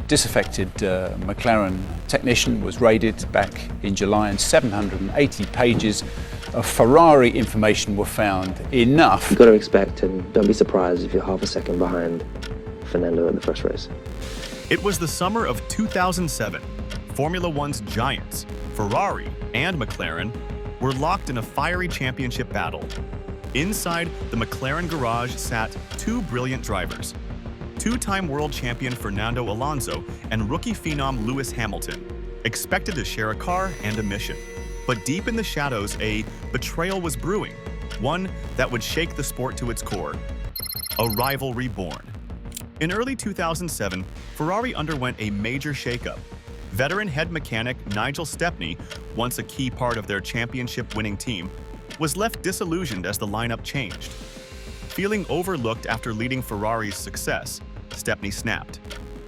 disaffected McLaren technician was raided back in July, and 780 pages of Ferrari information were found. Enough. You've got to expect, and don't be surprised if you're half a second behind Fernando at the first race. It was the summer of 2007. Formula One's giants, Ferrari and McLaren, were locked in a fiery championship battle. Inside the McLaren garage sat two brilliant drivers, two-time world champion Fernando Alonso and rookie phenom Lewis Hamilton, expected to share a car and a mission. But deep in the shadows, a betrayal was brewing, one that would shake the sport to its core. A rivalry born. In early 2007, Ferrari underwent a major shakeup. Veteran head mechanic Nigel Stepney, once a key part of their championship-winning team, was left disillusioned as the lineup changed. Feeling overlooked after leading Ferrari's success, Stepney snapped.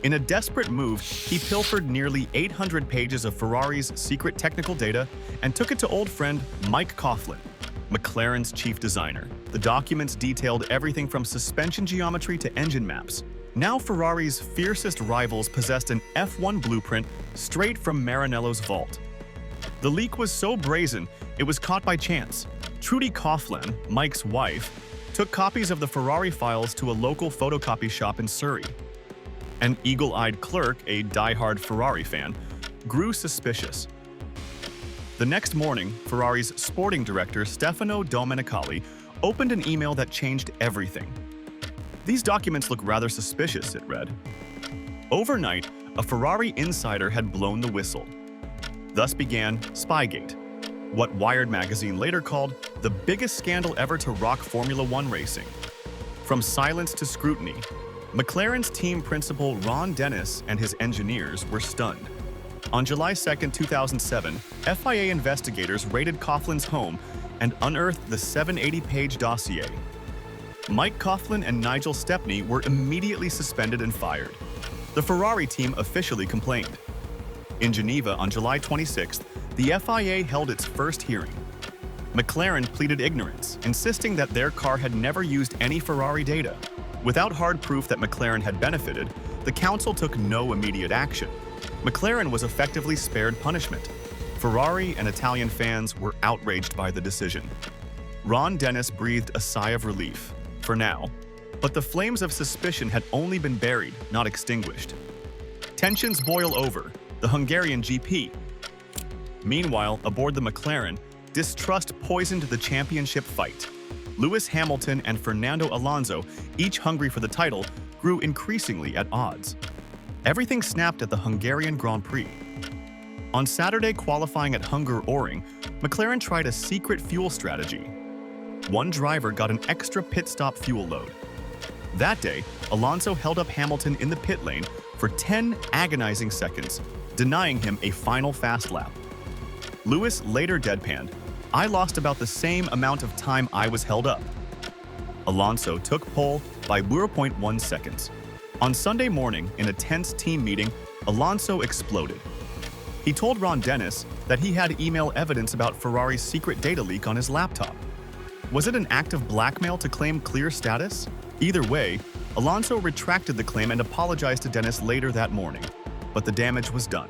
In a desperate move, he pilfered nearly 800 pages of Ferrari's secret technical data and took it to old friend Mike Coughlin, McLaren's chief designer. The documents detailed everything from suspension geometry to engine maps. Now Ferrari's fiercest rivals possessed an F1 blueprint straight from Maranello's vault. The leak was so brazen, it was caught by chance. Trudy Coughlin, Mike's wife, took copies of the Ferrari files to a local photocopy shop in Surrey. An eagle-eyed clerk, a die-hard Ferrari fan, grew suspicious. The next morning, Ferrari's sporting director Stefano Domenicali opened an email that changed everything. "These documents look rather suspicious," it read. Overnight, a Ferrari insider had blown the whistle. Thus began Spygate, what Wired magazine later called the biggest scandal ever to rock Formula One racing. From silence to scrutiny, McLaren's team principal Ron Dennis and his engineers were stunned. On July 2, 2007, FIA investigators raided Coughlin's home and unearthed the 780-page dossier. Mike Coughlin and Nigel Stepney were immediately suspended and fired. The Ferrari team officially complained. In Geneva on July 26th, the FIA held its first hearing. McLaren pleaded ignorance, insisting that their car had never used any Ferrari data. Without hard proof that McLaren had benefited, the council took no immediate action. McLaren was effectively spared punishment. Ferrari and Italian fans were outraged by the decision. Ron Dennis breathed a sigh of relief, for now, but the flames of suspicion had only been buried, not extinguished. Tensions boil over. The Hungarian GP. Meanwhile, aboard the McLaren, distrust poisoned the championship fight. Lewis Hamilton and Fernando Alonso, each hungry for the title, grew increasingly at odds. Everything snapped at the Hungarian Grand Prix. On Saturday qualifying at Hungaroring, McLaren tried a secret fuel strategy. One driver got an extra pit stop fuel load. That day, Alonso held up Hamilton in the pit lane for 10 agonizing seconds, denying him a final fast lap. Lewis later deadpanned, "I lost about the same amount of time I was held up." Alonso took pole by 0.1 seconds. On Sunday morning, in a tense team meeting, Alonso exploded. He told Ron Dennis that he had email evidence about Ferrari's secret data leak on his laptop. Was it an act of blackmail to claim clear status? Either way, Alonso retracted the claim and apologized to Dennis later that morning. But the damage was done.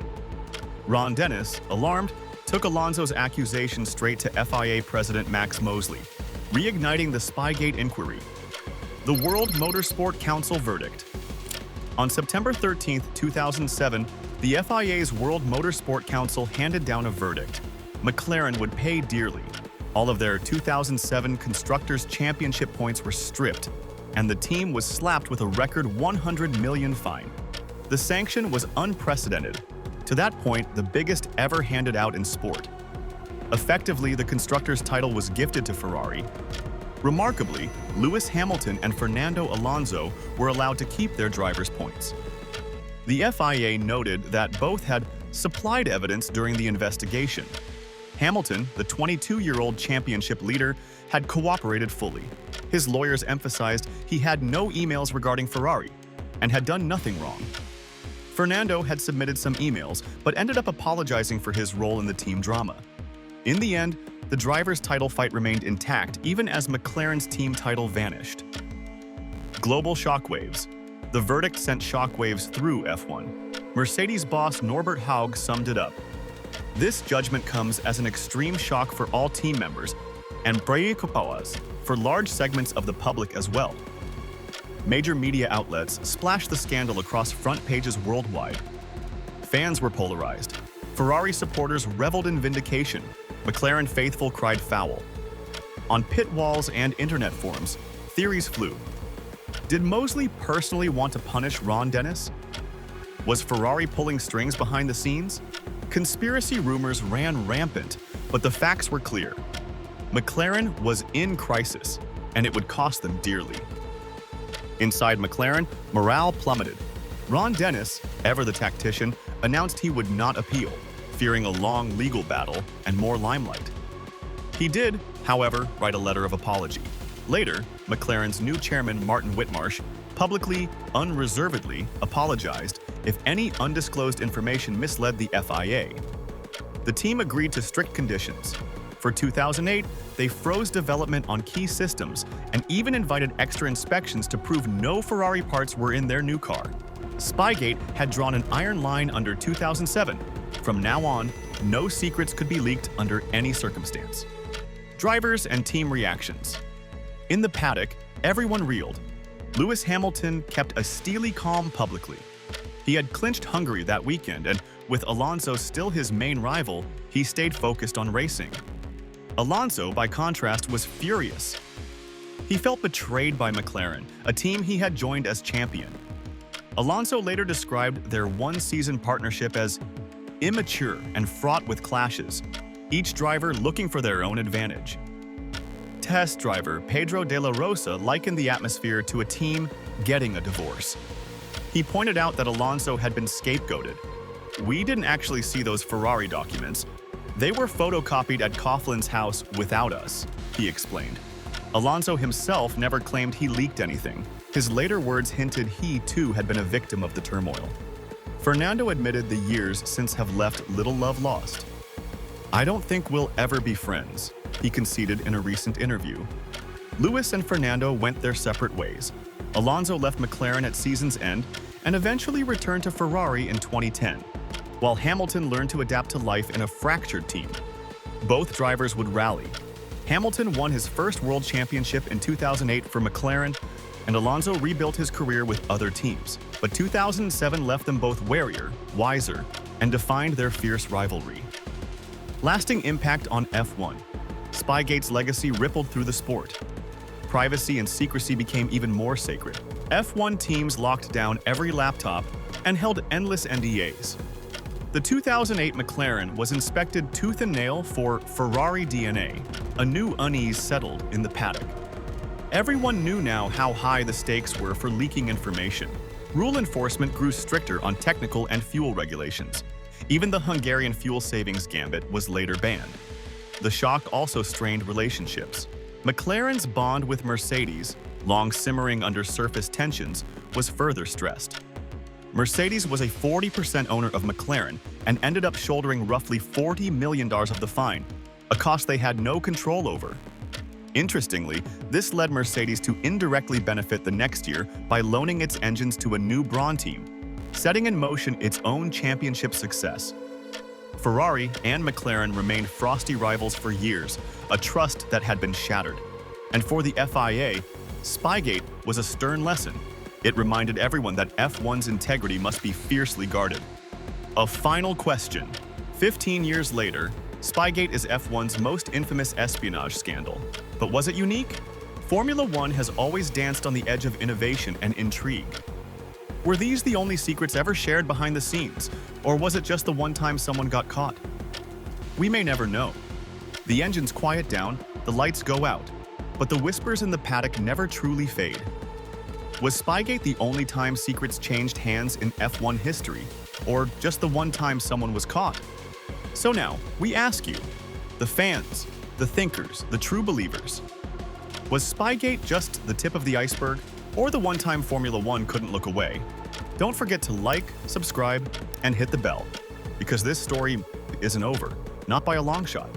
Ron Dennis, alarmed, took Alonso's accusation straight to FIA President Max Mosley, reigniting the Spygate inquiry. The World Motorsport Council verdict. On September 13, 2007, the FIA's World Motorsport Council handed down a verdict. McLaren would pay dearly. All of their 2007 Constructors' Championship points were stripped, and the team was slapped with a record $100 million fine. The sanction was unprecedented, to that point the biggest ever handed out in sport. Effectively, the constructors' title was gifted to Ferrari. Remarkably, Lewis Hamilton and Fernando Alonso were allowed to keep their drivers' points. The FIA noted that both had supplied evidence during the investigation. Hamilton, the 22-year-old championship leader, had cooperated fully. His lawyers emphasized he had no emails regarding Ferrari and had done nothing wrong. Fernando had submitted some emails, but ended up apologizing for his role in the team drama. In the end, the drivers' title fight remained intact even as McLaren's team title vanished. Global shockwaves. The verdict sent shockwaves through F1. Mercedes boss Norbert Haug summed it up. This judgment comes as an extreme shock for all team members and preocupados for large segments of the public as well. Major media outlets splashed the scandal across front pages worldwide. Fans were polarized. Ferrari supporters reveled in vindication. McLaren faithful cried foul. On pit walls and internet forums, theories flew. Did Mosley personally want to punish Ron Dennis? Was Ferrari pulling strings behind the scenes? Conspiracy rumors ran rampant, but the facts were clear. McLaren was in crisis, and it would cost them dearly. Inside McLaren, morale plummeted. Ron Dennis, ever the tactician, announced he would not appeal, fearing a long legal battle and more limelight. He did, however, write a letter of apology. Later, McLaren's new chairman, Martin Whitmarsh, publicly, unreservedly apologized if any undisclosed information misled the FIA. The team agreed to strict conditions. For 2008, they froze development on key systems and even invited extra inspections to prove no Ferrari parts were in their new car. Spygate had drawn an iron line under 2007. From now on, no secrets could be leaked under any circumstance. Drivers and team reactions. In the paddock, everyone reeled. Lewis Hamilton kept a steely calm publicly. He had clinched Hungary that weekend, and with Alonso still his main rival, he stayed focused on racing. Alonso, by contrast, was furious. He felt betrayed by McLaren, a team he had joined as champion. Alonso later described their one-season partnership as immature and fraught with clashes, each driver looking for their own advantage. Test driver Pedro de la Rosa likened the atmosphere to a team getting a divorce. He pointed out that Alonso had been scapegoated. "We didn't actually see those Ferrari documents. They were photocopied at Coughlin's house without us," he explained. Alonso himself never claimed he leaked anything. His later words hinted he, too, had been a victim of the turmoil. Fernando admitted the years since have left little love lost. "I don't think we'll ever be friends," he conceded in a recent interview. Lewis and Fernando went their separate ways. Alonso left McLaren at season's end and eventually returned to Ferrari in 2010, while Hamilton learned to adapt to life in a fractured team. Both drivers would rally. Hamilton won his first world championship in 2008 for McLaren, and Alonso rebuilt his career with other teams. But 2007 left them both warier, wiser, and defined their fierce rivalry. Lasting impact on F1. Spygate's legacy rippled through the sport. Privacy and secrecy became even more sacred. F1 teams locked down every laptop and held endless NDAs. The 2008 McLaren was inspected tooth and nail for Ferrari DNA. A new unease settled in the paddock. Everyone knew now how high the stakes were for leaking information. Rule enforcement grew stricter on technical and fuel regulations. Even the Hungarian fuel savings gambit was later banned. The shock also strained relationships. McLaren's bond with Mercedes, long simmering under surface tensions, was further stressed. Mercedes was a 40% owner of McLaren and ended up shouldering roughly $40 million of the fine, a cost they had no control over. Interestingly, this led Mercedes to indirectly benefit the next year by loaning its engines to a new Brawn team, setting in motion its own championship success. Ferrari and McLaren remained frosty rivals for years, a trust that had been shattered. And for the FIA, Spygate was a stern lesson. It reminded everyone that F1's integrity must be fiercely guarded. A final question. 15 years later, Spygate is F1's most infamous espionage scandal. But was it unique? Formula One has always danced on the edge of innovation and intrigue. Were these the only secrets ever shared behind the scenes, or was it just the one time someone got caught? We may never know. The engines quiet down, the lights go out, but the whispers in the paddock never truly fade. Was Spygate the only time secrets changed hands in F1 history, or just the one time someone was caught? So now, we ask you, the fans, the thinkers, the true believers, was Spygate just the tip of the iceberg, or the one time Formula One couldn't look away? Don't forget to like, subscribe, and hit the bell, because this story isn't over, not by a long shot.